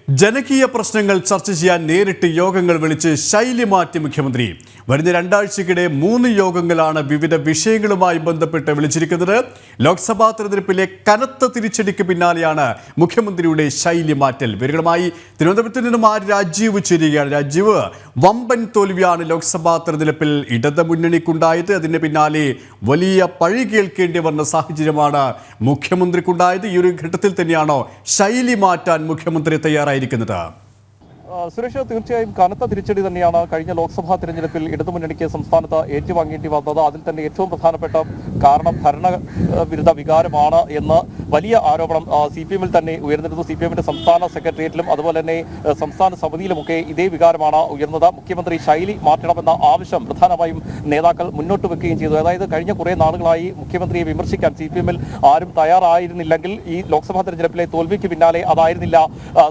ജനകീയ പ്രശ്നങ്ങൾ ചർച്ച ചെയ്യാൻ നേരിട്ട് യോഗങ്ങൾ വിളിച്ച് ശൈലി മാറ്റി മുഖ്യമന്ത്രി. വരുന്ന രണ്ടാഴ്ചയ്ക്കിടെ 3 യോഗങ്ങളാണ് വിവിധ വിഷയങ്ങളുമായി ബന്ധപ്പെട്ട് വിളിച്ചിരിക്കുന്നത്. ലോക്സഭാ തെരഞ്ഞെടുപ്പിലെ കനത്ത തിരിച്ചടിക്ക് പിന്നാലെയാണ് മുഖ്യമന്ത്രിയുടെ ശൈലി മാറ്റൽ. വിവരങ്ങളുമായി തിരുവനന്തപുരത്ത് നിന്നും രാജീവ് ചേരുകയാണ്. രാജീവ്, വമ്പൻ തോൽവിയാണ് ലോക്സഭാ തെരഞ്ഞെടുപ്പിൽ ഇടതുമുന്നണിക്കുണ്ടായത്. അതിന് പിന്നാലെ വലിയ പഴി കേൾക്കേണ്ടി വന്ന സാഹചര്യമാണ് മുഖ്യമന്ത്രിക്കുണ്ടായത്. ഈ ഒരു ഘട്ടത്തിൽ തന്നെയാണോ ശൈലി മാറ്റാൻ മുഖ്യമന്ത്രി തയ്യാറായിരിക്കുന്നത്? സുരേഷ്, തീർച്ചയായും കനത്ത തിരിച്ചടി തന്നെയാണ് കഴിഞ്ഞ ലോക്സഭാ തെരഞ്ഞെടുപ്പിൽ ഇടതുമുന്നണിക്ക് സംസ്ഥാനത്ത് ഏറ്റുവാങ്ങേണ്ടി വന്നത്. അതിൽ തന്നെ ഏറ്റവും പ്രധാനപ്പെട്ട കാരണം ഭരണവിരുദ്ധ വികാരമാണ് എന്ന വലിയ ആരോപണം CPM-ൽ തന്നെ ഉയർന്നിരുന്നു. CPM-ന്റെ സംസ്ഥാന സെക്രട്ടേറിയറ്റിലും അതുപോലെ തന്നെ സംസ്ഥാന സമിതിയിലുമൊക്കെ ഇതേ വികാരമാണ് ഉയർന്നത്. മുഖ്യമന്ത്രി ശൈലി മാറ്റണമെന്ന ആവശ്യം പ്രധാനമായും നേതാക്കൾ മുന്നോട്ട് വെക്കുകയും ചെയ്തു. അതായത് കഴിഞ്ഞ കുറേ നാളുകളായി മുഖ്യമന്ത്രിയെ വിമർശിക്കാൻ CPM-ൽ ആരും തയ്യാറായിരുന്നില്ലെങ്കിൽ ഈ ലോക്സഭാ തെരഞ്ഞെടുപ്പിലെ തോൽവിക്ക് പിന്നാലെ അതായിരുന്നില്ല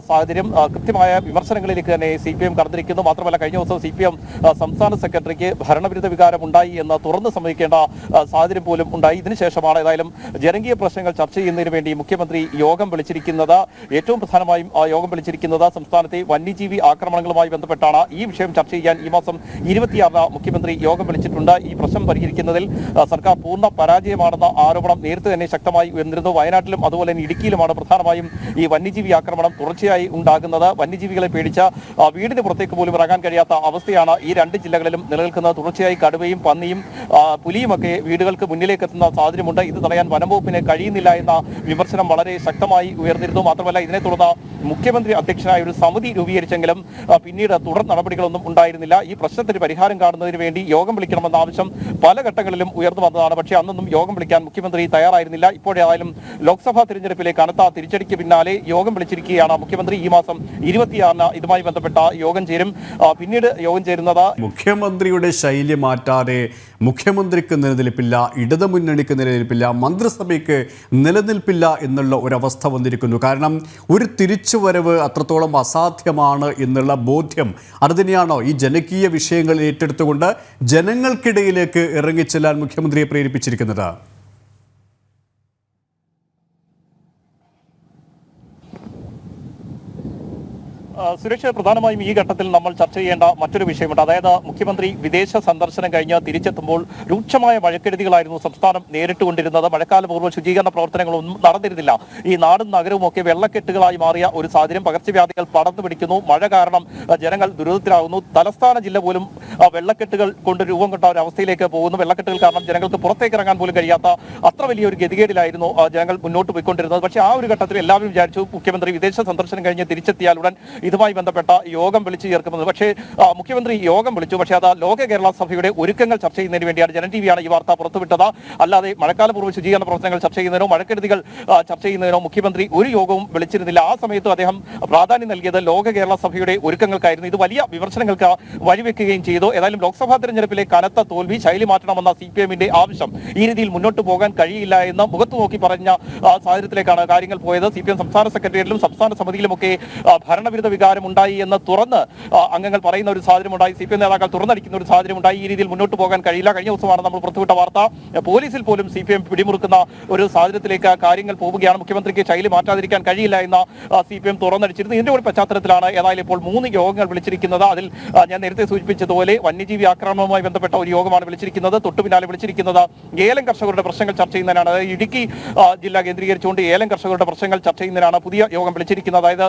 സാഹചര്യം. കൃത്യമായ വിമർശനങ്ങളിലേക്ക് തന്നെ CPM കടന്നിരിക്കുന്നു. മാത്രമല്ല കഴിഞ്ഞ ദിവസം CPM സംസ്ഥാന സെക്രട്ടറിക്ക് ഭരണവിരുദ്ധ വികാരം ഉണ്ടായി എന്ന് തുറന്ന് സമ്മതിക്കേണ്ട സാഹചര്യം പോലും ഉണ്ടായി. ഇതിനുശേഷമാണ് ഏതായാലും ജനകീയ പ്രശ്നങ്ങൾ ചർച്ച ചെയ്യുന്നതിന് വേണ്ടി മുഖ്യമന്ത്രി യോഗം വിളിച്ചിരിക്കുന്നത്. ഏറ്റവും പ്രധാനമായും യോഗം വിളിച്ചിരിക്കുന്നത് സംസ്ഥാനത്തെ വന്യജീവി ആക്രമണങ്ങളുമായി ബന്ധപ്പെട്ടാണ്. ഈ വിഷയം ചർച്ച ചെയ്യാൻ ഈ മാസം 26-ന് മുഖ്യമന്ത്രി യോഗം വിളിച്ചിട്ടുണ്ട്. ഈ പ്രശ്നം പരിഹരിക്കുന്നതിൽ സർക്കാർ പൂർണ്ണ പരാജയമാണെന്ന ആരോപണം നേരത്തെ തന്നെ ശക്തമായി ഉയർന്നിരുന്നു. വയനാട്ടിലും അതുപോലെ തന്നെ ഇടുക്കിയിലുമാണ് പ്രധാനമായും ഈ വന്യജീവി ആക്രമണം തുടർച്ചയായി ഉണ്ടാകുന്നത്. വന്യജീവികളെ പേടിച്ച വീടിന് പുറത്തേക്ക് പോലും ഇറങ്ങാൻ കഴിയാത്ത അവസ്ഥയാണ് ഈ 2 ജില്ലകളിലും നിലനിൽക്കുന്നത്. തുടർച്ചയായി കടുവയും പന്നിയും പുലിയുമൊക്കെ വീടുകൾക്ക് മുന്നിലേക്ക് എത്തുന്ന സാഹചര്യമുണ്ട്. ഇത് തടയാൻ വനംവകുപ്പിന് കഴിയുന്നില്ല എന്ന വിമർശനം വളരെ ശക്തമായി ഉയർന്നിരുന്നു. മാത്രമല്ല ഇതിനെ തുടർന്ന് മുഖ്യമന്ത്രി അധ്യക്ഷനായ ഒരു സമിതി രൂപീകരിച്ചെങ്കിലും പിന്നീട് തുടർ നടപടികളൊന്നും ഉണ്ടായിരുന്നില്ല. ഈ പ്രശ്നത്തിന് പരിഹാരം കാണുന്നതിന് വേണ്ടി യോഗം വിളിക്കണമെന്ന ആവശ്യം പല ഘട്ടങ്ങളിലും ഉയർന്നു വന്നതാണ്. പക്ഷേ അന്നൊന്നും യോഗം വിളിക്കാൻ മുഖ്യമന്ത്രി തയ്യാറായിരുന്നില്ല. ഇപ്പോഴേതായാലും ലോക്സഭാ തെരഞ്ഞെടുപ്പിലെ കനത്ത തിരിച്ചടിക്ക് പിന്നാലെ യോഗം വിളിച്ചിരിക്കുകയാണ് മുഖ്യമന്ത്രി. ഈ മാസം 26-ന് ഇതുമായി ബന്ധപ്പെട്ട യോഗം ചേരും. പിന്നീട് യോഗം ചേരുന്നത് മുഖ്യമന്ത്രിയുടെ ശൈലി മാറ്റാതെ മുഖ്യമന്ത്രിക്ക് നിലനിൽപ്പില്ല, ഇടതുമുന്നണിക്ക് നിലനിൽപ്പില്ല, മന്ത്രിസഭയ്ക്ക് നിലനിൽപ്പില്ല എന്നുള്ള ഒരവസ്ഥ വന്നിരിക്കുന്നു. കാരണം ഒരു തിരിച്ചുവരവ് അത്രത്തോളം അസാധ്യമാണ് എന്നുള്ള ബോധ്യം അത് തന്നെയാണോ ഈ ജനകീയ വിഷയങ്ങൾ ഏറ്റെടുത്തുകൊണ്ട് ജനങ്ങൾക്കിടയിലേക്ക് ഇറങ്ങിച്ചെല്ലാൻ മുഖ്യമന്ത്രിയെ പ്രേരിപ്പിച്ചിരിക്കുന്നത്? സുരേഷ്, പ്രധാനമായും ഈ ഘട്ടത്തിൽ നമ്മൾ ചർച്ച ചെയ്യേണ്ട മറ്റൊരു വിഷയമുണ്ട്. അതായത് മുഖ്യമന്ത്രി വിദേശ സന്ദർശനം കഴിഞ്ഞ് തിരിച്ചെത്തുമ്പോൾ രൂക്ഷമായ മഴക്കെടുതികളായിരുന്നു സംസ്ഥാനം നേരിട്ടുകൊണ്ടിരുന്നത്. മഴക്കാലപൂർവ്വ ശുചീകരണ പ്രവർത്തനങ്ങളൊന്നും നടന്നിരുന്നില്ല. ഈ നാടും നഗരവും ഒക്കെ വെള്ളക്കെട്ടുകളായി മാറിയ ഒരു സാഹചര്യം. പകർച്ചവ്യാധികൾ പടർന്നു പിടിക്കുന്നു. മഴ കാരണം ജനങ്ങൾ ദുരിതത്തിലാകുന്നു. തലസ്ഥാന ജില്ല പോലും വെള്ളക്കെട്ടുകൾ കൊണ്ട് രൂപം കൊണ്ട ഒരു അവസ്ഥയിലേക്ക് പോകുന്നു. വെള്ളക്കെട്ടുകൾ കാരണം ജനങ്ങൾക്ക് പുറത്തേക്ക് ഇറങ്ങാൻ പോലും കഴിയാത്ത അത്ര വലിയൊരു ഗതികേടിലായിരുന്നു ജനങ്ങൾ മുന്നോട്ട് പോയിക്കൊണ്ടിരുന്നത്. പക്ഷേ ആ ഒരു ഘട്ടത്തിൽ എല്ലാവരും വിചാരിച്ചു മുഖ്യമന്ത്രി വിദേശ സന്ദർശനം കഴിഞ്ഞ് തിരിച്ചെത്തിയാൽ ഉടൻ ഇതുമായി ബന്ധപ്പെട്ട യോഗം വിളിച്ചു ചേർക്കുന്നത്. പക്ഷേ മുഖ്യമന്ത്രി യോഗം വിളിച്ചു. പക്ഷേ അത് ലോക കേരള സഭയുടെ ഒരുക്കങ്ങൾ ചർച്ച ചെയ്യുന്നതിന് വേണ്ടിയാണ്. ജനം TV-യാണ് ഈ വാർത്ത പുറത്തുവിട്ടത്. അല്ലാതെ മഴക്കാലപൂർവ്വ ശുചീകരണ പ്രവർത്തനങ്ങൾ ചർച്ച ചെയ്യുന്നതിനോ മഴക്കെടുതികൾ ചർച്ച ചെയ്യുന്നതിനോ മുഖ്യമന്ത്രി ഒരു യോഗവും വിളിച്ചിരുന്നില്ല. ആ സമയത്ത് അദ്ദേഹം പ്രാധാന്യം നൽകിയത് ലോക കേരള സഭയുടെ ഒരുക്കങ്ങൾക്കായിരുന്നു. ഇത് വലിയ വിമർശനങ്ങൾക്ക് വഴിവെക്കുകയും ചെയ്തു. ഏതായാലും ലോക്സഭാ തെരഞ്ഞെടുപ്പിലെ കനത്ത തോൽവി, ശൈലി മാറ്റണമെന്ന CPM-ന്റെ ആവശ്യം ഈ രീതിയിൽ മുന്നോട്ട് പോകാൻ കഴിയില്ല എന്ന് മുഖത്ത് നോക്കി പറഞ്ഞ സാഹചര്യത്തിലേക്കാണ് കാര്യങ്ങൾ പോയത്. CPM സംസ്ഥാന സെക്രട്ടേറിയറ്റിലും സംസ്ഥാന സമിതിയിലുമൊക്കെ ഭരണവിരുദ്ധ വികാരം ഉണ്ടായി എന്ന് തുറന്ന് അംഗങ്ങൾ പറയുന്ന ഒരു സാഹചര്യം ഉണ്ടായി. CPM നേതാക്കൾ തുറന്നടിക്കുന്ന ഒരു സാഹചര്യം ഉണ്ടായി. ഈ രീതിയിൽ മുന്നോട്ട് പോകാൻ കഴിയില്ല. കഴിഞ്ഞ ദിവസമാണ് നമ്മൾ പുറത്തുവിട്ട വാർത്ത. പോലീസിൽ പോലും CPM പിടിമുറുക്കുന്ന ഒരു സാഹചര്യത്തിലേക്ക് കാര്യങ്ങൾ പോവുകയാണ്. മുഖ്യമന്ത്രിക്ക് ശൈലി മാറ്റാതിരിക്കാൻ കഴിയില്ല എന്ന CPM തുറന്നടിച്ചിരുന്നു. ഇതിന്റെ ഒരു പശ്ചാത്തലത്തിലാണ് ഏതായാലും ഇപ്പോൾ 3 യോഗങ്ങൾ വിളിച്ചിരിക്കുന്നത്. അതിൽ ഞാൻ നേരത്തെ സൂചിപ്പിച്ചതുപോലെ വന്യജീവി ആക്രമണവുമായി ബന്ധപ്പെട്ട ഒരു യോഗമാണ് വിളിച്ചിരിക്കുന്നത്. തൊട്ടു പിന്നാലെ വിളിച്ചിരിക്കുന്നത് ഏലം കർഷകരുടെ പ്രശ്നങ്ങൾ ചർച്ച ചെയ്യുന്നതിനാണ്. ഇടുക്കി ജില്ല കേന്ദ്രീകരിച്ചുകൊണ്ട് ഏലം കർഷകരുടെ പ്രശ്നങ്ങൾ ചർച്ച ചെയ്യുന്നതിനാണ് പുതിയ യോഗം വിളിച്ചിരിക്കുന്നത്. അതായത്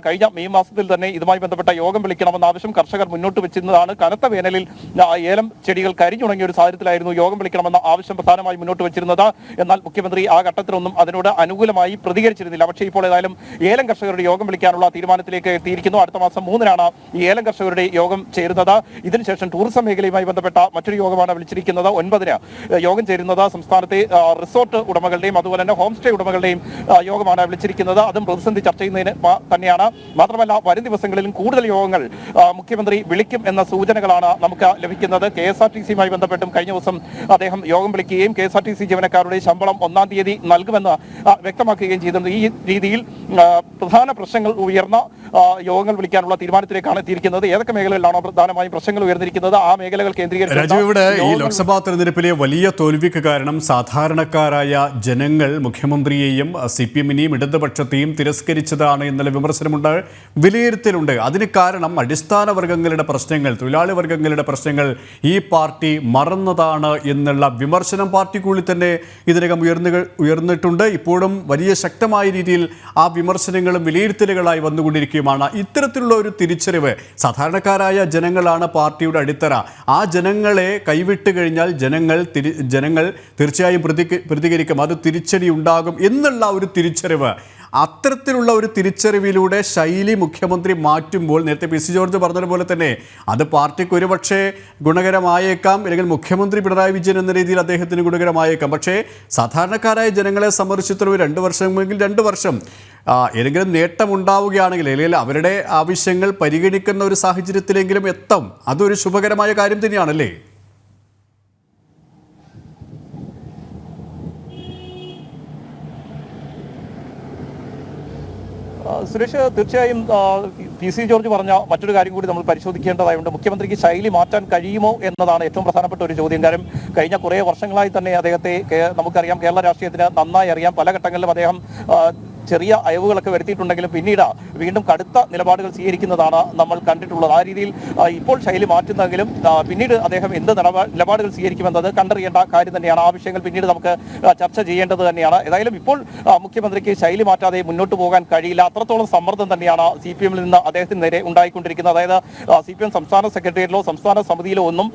കഴിഞ്ഞ മെയ് മാസത്തിൽ തന്നെ ഇതുമായി ബന്ധപ്പെട്ട യോഗം വിളിക്കണമെന്ന ആവശ്യം കർഷകർ മുന്നോട്ട് വെച്ചിരുന്നതാണ്. കനത്ത വേനലിൽ ഏലം ചെടികൾ കരിഞ്ഞുണങ്ങിയ ഒരു സാഹചര്യത്തിലായിരുന്നു യോഗം വിളിക്കണമെന്ന ആവശ്യം പ്രധാനമായി മുന്നോട്ട് വെച്ചിരുന്നത്. എന്നാൽ മുഖ്യമന്ത്രി ആ ഘട്ടത്തിലൊന്നും അതിനോട് അനുകൂലമായി പ്രതികരിച്ചിരുന്നില്ല. പക്ഷേ ഇപ്പോൾ ഏതായാലും ഏലം കർഷകരുടെ യോഗം വിളിക്കാനുള്ള തീരുമാനത്തിലേക്ക് എത്തിയിരിക്കുന്നു. അടുത്ത മാസം 3-നാണ് ഈ ഏലം കർഷകരുടെ യോഗം ചേരുന്നത്. ഇതിനുശേഷം ടൂറിസം മേഖലയുമായി ബന്ധപ്പെട്ട മറ്റൊരു യോഗമാണ് വിളിച്ചിരിക്കുന്നത്. 9-ന് യോഗം ചേരുന്നത് സംസ്ഥാനത്തെ റിസോർട്ട് ഉടമകളുടെയും അതുപോലെ തന്നെ ഹോം സ്റ്റേ ഉടമകളുടെയും യോഗമാണ് വിളിച്ചിരിക്കുന്നത്. അതും പ്രതിസന്ധി ചർച്ച ചെയ്യുന്നതിന് തന്നെയാണ്. മാത്രമല്ല വരും ദിവസങ്ങളിലും കൂടുതൽ യോഗങ്ങൾ മുഖ്യമന്ത്രി വിളിക്കും എന്ന സൂചനകളാണ് നമുക്ക് ലഭിക്കുന്നത്. KSRTC-യുമായി ബന്ധപ്പെട്ടും കഴിഞ്ഞ ദിവസം അദ്ദേഹം യോഗം വിളിക്കുകയും KSRTC ജീവനക്കാരുടെ ശമ്പളം 1-ാം തീയതി നൽകുമെന്ന് വ്യക്തമാക്കുകയും ചെയ്തിരുന്നു. ഈ രീതിയിൽ പ്രധാന പ്രശ്നങ്ങൾ ഉയർന്ന യോഗങ്ങൾ വിളിക്കാനുള്ള തീരുമാനത്തിലേക്കാണ് എത്തിയിരിക്കുന്നത്. ഏതൊക്കെ മേഖലകളിലാണോ പ്രധാനമായും പ്രശ്നങ്ങൾ ഉയർന്നിരിക്കുന്നത് ആ മേഖലകൾ കേന്ദ്രീകരിച്ച് ഇവിടെ ഈ ലോക്സഭാ തെരഞ്ഞെടുപ്പിലെ വലിയ തോൽവിക്ക് കാരണം സാധാരണക്കാരായ ജനങ്ങൾ മുഖ്യമന്ത്രിയെയും CPM-നെയും ഇടതുപക്ഷത്തെയും തിരസ്കരിച്ചതാണ് എന്നുള്ള വിമർശനമുണ്ട്. വിലയിരുത്തലുണ്ട്. അതിന് കാരണം അടിസ്ഥാന വർഗ്ഗങ്ങളുടെ പ്രശ്നങ്ങൾ, തൊഴിലാളി വർഗ്ഗങ്ങളുടെ പ്രശ്നങ്ങൾ ഈ പാർട്ടി മറന്നതാണ് എന്നുള്ള വിമർശനം പാർട്ടിക്കുള്ളിൽ തന്നെ ഇതിനകം ഉയർന്നിട്ടുണ്ട്. ഇപ്പോഴും വലിയ ശക്തമായ രീതിയിൽ ആ വിമർശനങ്ങളും വിലയിരുത്തലുകളായി വന്നുകൊണ്ടിരിക്കുകയുമാണ്. ഇത്തരത്തിലുള്ള ഒരു തിരിച്ചറിവ്, സാധാരണക്കാരായ ജനങ്ങളാണ് പാർട്ടിയുടെ അടിത്തറ. ആ ജനങ്ങളെ കൈവിട്ട് കഴിഞ്ഞാൽ ജനങ്ങൾ തീർച്ചയായും പ്രതികരിക്കും, അത് തിരിച്ചടി ഉണ്ടാകും എന്നുള്ള ഒരു തിരിച്ചറിവ്, അത്തരത്തിലുള്ള ഒരു തിരിച്ചറിവിലൂടെ ശൈലി മുഖ്യമന്ത്രി മാറ്റുമ്പോൾ, നേരത്തെ പി സി ജോർജ് പറഞ്ഞതുപോലെ തന്നെ അത് പാർട്ടിക്ക് ഒരുപക്ഷെ ഗുണകരമായേക്കാം, അല്ലെങ്കിൽ മുഖ്യമന്ത്രി പിണറായി വിജയൻ എന്ന രീതിയിൽ അദ്ദേഹത്തിന് ഗുണകരമായേക്കാം. പക്ഷേ സാധാരണക്കാരായ ജനങ്ങളെ സംബന്ധിച്ചിടത്തോളം 2 വർഷമെങ്കിൽ 2 വർഷം ഏതെങ്കിലും നേട്ടമുണ്ടാവുകയാണെങ്കിൽ, അല്ലെങ്കിൽ അവരുടെ ആവശ്യങ്ങൾ പരിഗണിക്കുന്ന ഒരു സാഹചര്യത്തിലെങ്കിലും എത്താം. അതൊരു ശുഭകരമായ കാര്യം തന്നെയാണല്ലേ? സുരേഷ്, തീർച്ചയായും പി സി ജോർജ് പറഞ്ഞ മറ്റൊരു കാര്യം കൂടി നമ്മൾ പരിശോധിക്കേണ്ടതായുണ്ട്. മുഖ്യമന്ത്രിക്ക് ശൈലി മാറ്റാൻ കഴിയുമോ എന്നതാണ് ഏറ്റവും പ്രധാനപ്പെട്ട ഒരു ചോദ്യം. കാരണം കഴിഞ്ഞ കുറേ വർഷങ്ങളായി തന്നെ അദ്ദേഹത്തെ നമുക്കറിയാം, കേരള രാഷ്ട്രീയത്തിന് നന്നായി അറിയാം. പല ഘട്ടങ്ങളിലും അദ്ദേഹം ചെറിയ അയവുകളൊക്കെ വരുത്തിയിട്ടുണ്ടെങ്കിലും പിന്നീട് വീണ്ടും കടുത്ത നിലപാടുകൾ സ്വീകരിക്കുന്നതാണ് നമ്മൾ കണ്ടിട്ടുള്ളത്. ആ രീതിയിൽ ഇപ്പോൾ ശൈലി മാറ്റുന്നെങ്കിലും പിന്നീട് അദ്ദേഹം എന്ത് നിലപാടുകൾ സ്വീകരിക്കുമെന്നത് കണ്ടറിയേണ്ട കാര്യം തന്നെയാണ്. ആ വിഷയങ്ങൾ പിന്നീട് നമുക്ക് ചർച്ച ചെയ്യേണ്ടത് തന്നെയാണ്. ഏതായാലും ഇപ്പോൾ മുഖ്യമന്ത്രരിക്ക് ശൈലി മാറ്റാതെ മുന്നോട്ട് പോകാൻ കഴിയില്ല. അത്രത്തോളം സമ്മർദ്ദം തന്നെയാണ് CPM-ൽ നിന്ന് അദ്ദേഹത്തിന് നേരെ ഉണ്ടായിക്കൊണ്ടിരിക്കുന്നത്. അതായത് CPM സംസ്ഥാന സെക്രട്ടേറിയറ്റിലോ സംസ്ഥാന സമിതിയിലോ ഒന്നും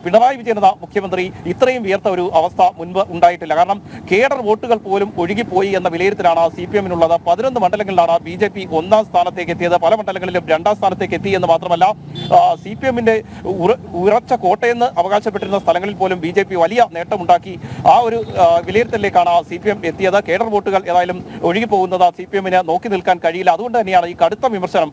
പിണറായി വിജയൻ എന്ന മുഖ്യമന്ത്രി ഇത്രയും വിയർത്ത ഒരു അവസ്ഥ മുൻപ് ഉണ്ടായിട്ടില്ല. കാരണം കേഡർ വോട്ടുകൾ പോലും ഒഴുകിപ്പോയി എന്ന വിലയിരുത്തലാണ് CPM-നുള്ളത്. 11 മണ്ഡലങ്ങളിലാണ് BJP 1ാം സ്ഥാനത്തേക്ക് എത്തിയത്. പല മണ്ഡലങ്ങളിലും 2ാം സ്ഥാനത്തേക്ക് എത്തി എന്ന് മാത്രമല്ല, CPM-ന്റെ ഉറച്ച കോട്ടയെന്ന് അവകാശപ്പെട്ടിരുന്ന സ്ഥലങ്ങളിൽ പോലും BJP വലിയ നേട്ടമുണ്ടാക്കി. ആ ഒരു വിലയിരുത്തലിലേക്കാണ് CPM എത്തിയത്. കേഡർ വോട്ടുകൾ ഏതായാലും ഒഴുകിപ്പോകുന്നത് CPM-ന് നോക്കി നിൽക്കാൻ കഴിയില്ല. അതുകൊണ്ട് തന്നെയാണ് ഈ കടുത്ത വിമർശനം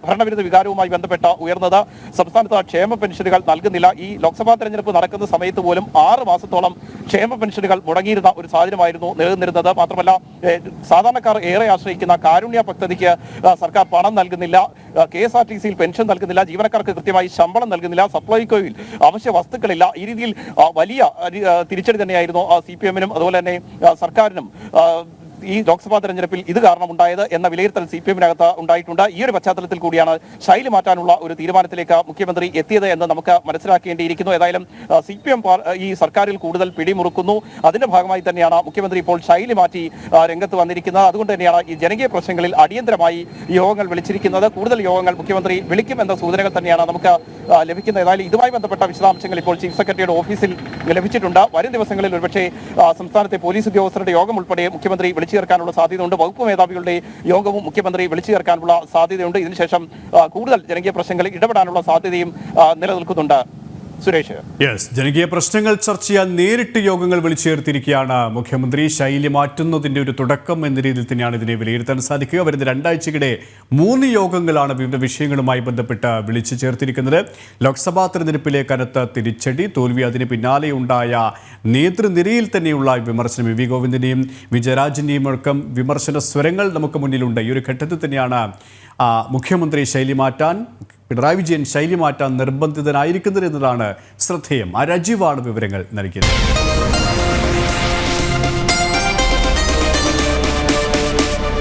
ഭരണവിരുദ്ധ വികാരവുമായി ബന്ധപ്പെട്ട് ഉയർന്നത്. സംസ്ഥാനത്ത് ക്ഷേമ പെൻഷനുകൾ നൽകുന്നില്ല. ഈ ലോക്സഭാ തെരഞ്ഞെടുപ്പ് നടക്കുന്ന സമയത്ത് പോലും 6 മാസത്തോളം ക്ഷേമ പെൻഷനുകൾ മുടങ്ങിയിരുന്ന ഒരു സാഹചര്യമായിരുന്നു നിലനിന്നിരുന്നത്. മാത്രമല്ല, സാധാരണക്കാർ ഏറെ ആശ്രയിക്കുന്ന കാരുണ്യ പദ്ധതിക്ക് സർക്കാർ പണം നൽകുന്നില്ല. KSRTC-യിൽ പെൻഷൻ നൽകുന്നില്ല. ജീവനക്കാർക്ക് കൃത്യമായി ശമ്പളം നൽകുന്നില്ല. സപ്ലൈകോയിൽ അവശ്യ വസ്തുക്കളില്ല. ഈ രീതിയിൽ വലിയ തിരിച്ചടി തന്നെയായിരുന്നു CPM-നും അതുപോലെ തന്നെ സർക്കാരിനും ഈ ലോക്സഭാ തെരഞ്ഞെടുപ്പിൽ ഇത് കാരണമുണ്ടായത് എന്ന വിലയിരുത്തൽ CPM-നകത്ത് ഉണ്ടായിട്ടുണ്ട്. ഈ ഒരു പശ്ചാത്തലത്തിൽ കൂടിയാണ് ശൈലി മാറ്റാനുള്ള ഒരു തീരുമാനത്തിലേക്ക് മുഖ്യമന്ത്രി എത്തിയത് എന്ന് നമുക്ക് മനസ്സിലാക്കേണ്ടിയിരിക്കുന്നു. ഏതായാലും CPM ഈ സർക്കാരിൽ കൂടുതൽ പിടിമുറുക്കുന്നു. അതിന്റെ ഭാഗമായി തന്നെയാണ് മുഖ്യമന്ത്രി ഇപ്പോൾ ശൈലി മാറ്റി രംഗത്ത് വന്നിരിക്കുന്നത്. അതുകൊണ്ട് തന്നെയാണ് ഈ ജനകീയ പ്രശ്നങ്ങളിൽ അടിയന്തരമായി യോഗങ്ങൾ വിളിച്ചിരിക്കുന്നത്. കൂടുതൽ യോഗങ്ങൾ മുഖ്യമന്ത്രി വിളിക്കുമെന്ന സൂചനകൾ തന്നെയാണ് നമുക്ക് ലഭിക്കുന്നത്. ഏതായാലും ഇതുമായി ബന്ധപ്പെട്ട വിശദാംശങ്ങൾ ഇപ്പോൾ ചീഫ് സെക്രട്ടറിയുടെ ഓഫീസിൽ ലഭിച്ചിട്ടുണ്ട്. വരും ദിവസങ്ങളിൽ ഒരുപക്ഷെ സംസ്ഥാനത്തെ പോലീസ് ഉദ്യോഗസ്ഥരുടെ യോഗം ഉൾപ്പെടെ മുഖ്യമന്ത്രി വിളിച്ചു ചേർക്കാനുള്ള സാധ്യതയുണ്ട്. വകുപ്പ് മേധാവികളുടെ യോഗവും മുഖ്യമന്ത്രി വിളിച്ചു ചേർക്കാനുള്ള സാധ്യതയുണ്ട്. ഇതിനുശേഷം കൂടുതൽ ജനകീയ പ്രശ്നങ്ങളിൽ ഇടപെടാനുള്ള സാധ്യതയും നിലനിൽക്കുന്നുണ്ട്. സുരേഷ്, ജനകീയ പ്രശ്നങ്ങൾ ചർച്ച ചെയ്യാൻ നേരിട്ട് യോഗങ്ങൾ വിളിച്ചു ചേർത്തിരിക്കുകയാണ് മുഖ്യമന്ത്രി. ശൈലി മാറ്റുന്നതിൻ്റെ ഒരു തുടക്കം എന്ന രീതിയിൽ തന്നെയാണ് ഇതിനെ വിലയിരുത്താൻ സാധിക്കുക. വരുന്ന 2 ആഴ്ചക്കിടെ 3 യോഗങ്ങളാണ് വിവിധ വിഷയങ്ങളുമായി ബന്ധപ്പെട്ട് വിളിച്ചു ചേർത്തിരിക്കുന്നത്. ലോക്സഭാ തെരഞ്ഞെടുപ്പിലെ കനത്ത തിരിച്ചടി, തോൽവി, അതിന് പിന്നാലെയുണ്ടായ നേതൃനിരയിൽ തന്നെയുള്ള വിമർശനം, വി ഗോവിന്ദൻ്റെയും വിജയരാജിൻ്റെയും അടക്കം വിമർശന സ്വരങ്ങൾ നമുക്ക് മുന്നിലുണ്ട്. ഈ ഒരു ഘട്ടത്തിൽ തന്നെയാണ് മുഖ്യമന്ത്രി പിണറായി വിജയൻ ശൈലി മാറ്റാൻ നിർബന്ധിതനായിരിക്കുന്നത് എന്നതാണ് ശ്രദ്ധേയം. രാജീവാണ് വിവരങ്ങൾ നൽകിയത്.